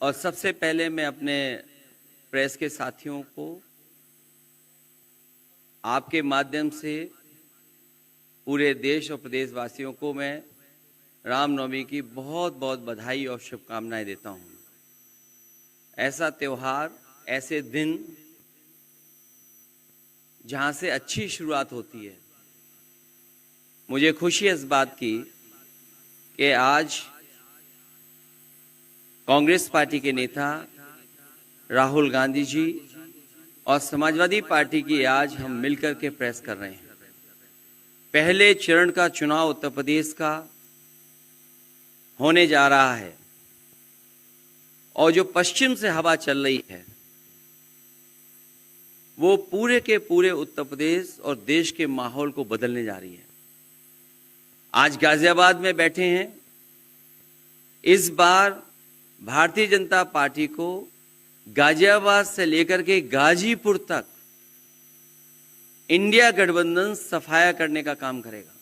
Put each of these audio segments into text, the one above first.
और सबसे पहले मैं अपने प्रेस के साथियों को आपके माध्यम से पूरे देश और प्रदेशवासियों को मैं रामनवमी की बहुत बहुत बधाई और शुभकामनाएं देता हूं। ऐसा त्यौहार, ऐसे दिन जहां से अच्छी शुरुआत होती है। मुझे खुशी है इस बात की कि आज कांग्रेस पार्टी के नेता राहुल गांधी जी और समाजवादी पार्टी की आज हम मिलकर के प्रेस कर रहे हैं। पहले चरण का चुनाव उत्तर प्रदेश का होने जा रहा है और जो पश्चिम से हवा चल रही है वो पूरे के पूरे उत्तर प्रदेश और देश के माहौल को बदलने जा रही है। आज गाजियाबाद में बैठे हैं। इस बार भारतीय जनता पार्टी को गाजियाबाद से लेकर के गाजीपुर तक इंडिया गठबंधन सफाया करने का काम करेगा।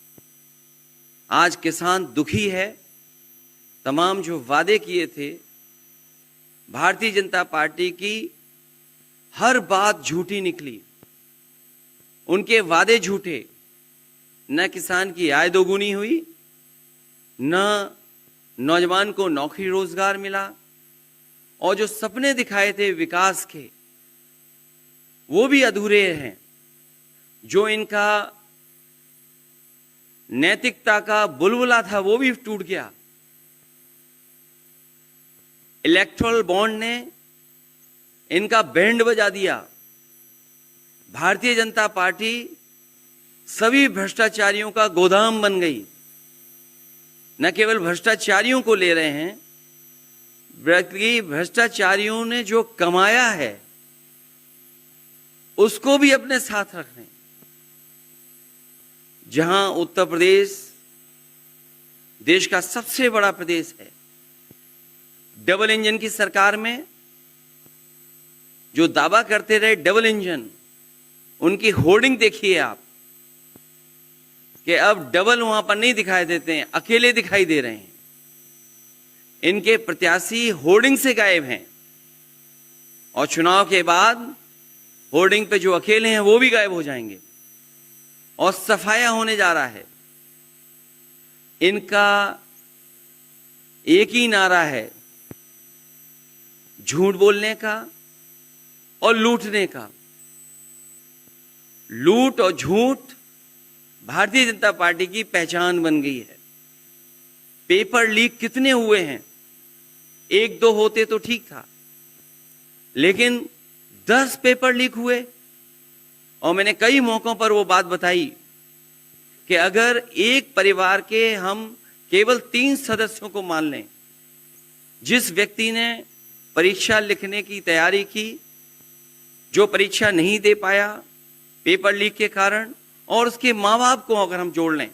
आज किसान दुखी है। तमाम जो वादे किए थे, भारतीय जनता पार्टी की हर बात झूठी निकली। उनके वादे झूठे। न किसान की आय दोगुनी हुई, न नौजवान को नौकरी रोजगार मिला, और जो सपने दिखाए थे विकास के वो भी अधूरे हैं। जो इनका नैतिकता का बुलबुला था वो भी टूट गया। इलेक्टोरल बॉन्ड ने इनका बैंड बजा दिया। भारतीय जनता पार्टी सभी भ्रष्टाचारियों का गोदाम बन गई। न केवल भ्रष्टाचारियों को ले रहे हैं, बल्कि भ्रष्टाचारियों ने जो कमाया है उसको भी अपने साथ रख रहे हैं। जहां उत्तर प्रदेश देश का सबसे बड़ा प्रदेश है, डबल इंजन की सरकार में जो दावा करते रहे डबल इंजन, उनकी होर्डिंग देखिए आप कि अब डबल वहां पर नहीं दिखाई देते हैं, अकेले दिखाई दे रहे हैं। इनके प्रत्याशी होर्डिंग से गायब हैं और चुनाव के बाद होर्डिंग पे जो अकेले हैं वो भी गायब हो जाएंगे और सफाया होने जा रहा है। इनका एक ही नारा है, झूठ बोलने का और लूटने का। लूट और झूठ भारतीय जनता पार्टी की पहचान बन गई है। पेपर लीक कितने हुए हैं? एक दो होते तो ठीक था, लेकिन 10 पेपर लीक हुए। और मैंने कई मौकों पर वो बात बताई कि अगर एक परिवार के हम केवल 3 सदस्यों को मान लें, जिस व्यक्ति ने परीक्षा लिखने की तैयारी की, जो परीक्षा नहीं दे पाया पेपर लीक के कारण, और उसके माँ बाप को अगर हम जोड़ लें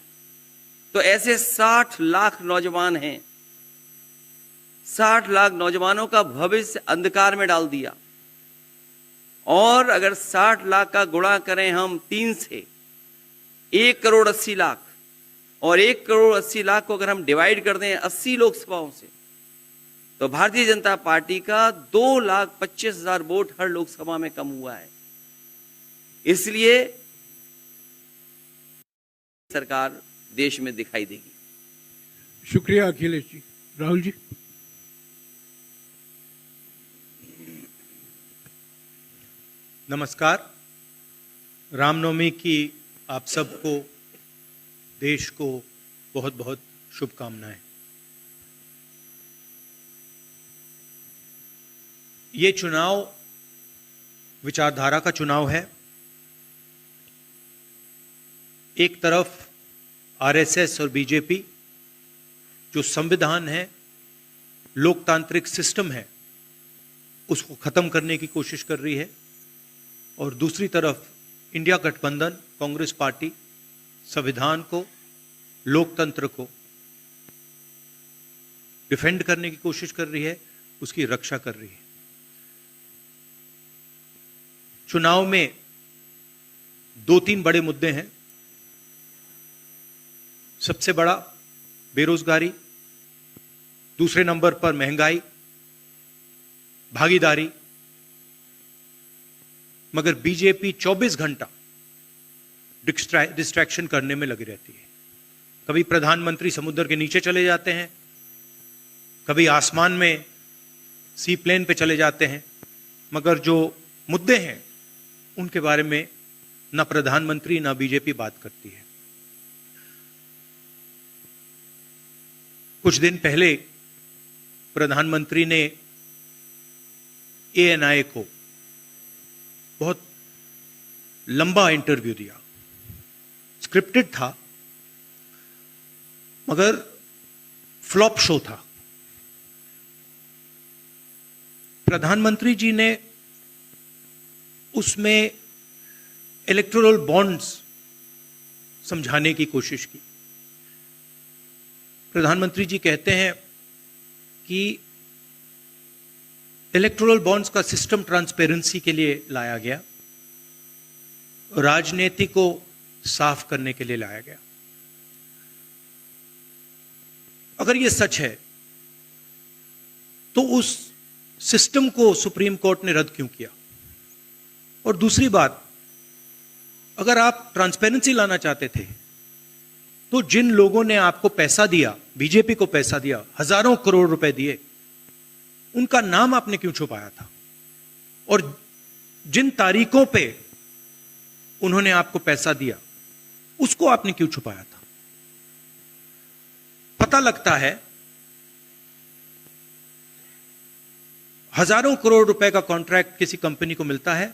तो ऐसे 60 लाख नौजवान हैं। 60 लाख नौजवानों का भविष्य अंधकार में डाल दिया। और अगर 60 लाख का गुणा करें हम 3 से, 1 करोड़ 80 लाख, और 1 करोड़ 80 लाख को अगर हम डिवाइड कर दें 80 लोकसभाओं से, तो भारतीय जनता पार्टी का 2,25,000 वोट हर लोकसभा में कम हुआ है। इसलिए सरकार देश में दिखाई देगी। शुक्रिया अखिलेश जी। राहुल जी। नमस्कार। रामनवमी की आप सबको, देश को बहुत बहुत शुभकामनाएं। ये चुनाव विचारधारा का चुनाव है। एक तरफ आरएसएस और बीजेपी जो संविधान है, लोकतांत्रिक सिस्टम है, उसको खत्म करने की कोशिश कर रही है, और दूसरी तरफ इंडिया गठबंधन कांग्रेस पार्टी संविधान को, लोकतंत्र को डिफेंड करने की कोशिश कर रही है, उसकी रक्षा कर रही है। चुनाव में 2-3 बड़े मुद्दे हैं। सबसे बड़ा बेरोजगारी, दूसरे नंबर पर महंगाई, भागीदारी, मगर बीजेपी 24 घंटा डिस्ट्रैक्शन करने में लगी रहती है। कभी प्रधानमंत्री समुद्र के नीचे चले जाते हैं, कभी आसमान में सी प्लेन पे चले जाते हैं, मगर जो मुद्दे हैं उनके बारे में ना प्रधानमंत्री ना बीजेपी बात करती है। कुछ दिन पहले प्रधानमंत्री ने ANI को बहुत लंबा इंटरव्यू दिया, स्क्रिप्टेड था मगर फ्लॉप शो था। प्रधानमंत्री जी ने उसमें इलेक्टोरल बॉन्ड्स समझाने की कोशिश की। प्रधानमंत्री जी कहते हैं कि इलेक्टोरल बॉन्ड्स का सिस्टम ट्रांसपेरेंसी के लिए लाया गया, राजनीति को साफ करने के लिए लाया गया। अगर यह सच है तो उस सिस्टम को सुप्रीम कोर्ट ने रद्द क्यों किया? और दूसरी बात, अगर आप ट्रांसपेरेंसी लाना चाहते थे तो जिन लोगों ने आपको पैसा दिया, बीजेपी को पैसा दिया, हजारों करोड़ रुपए दिए, उनका नाम आपने क्यों छुपाया था? और जिन तारीखों पे उन्होंने आपको पैसा दिया उसको आपने क्यों छुपाया था? पता लगता है हजारों करोड़ रुपए का कॉन्ट्रैक्ट किसी कंपनी को मिलता है,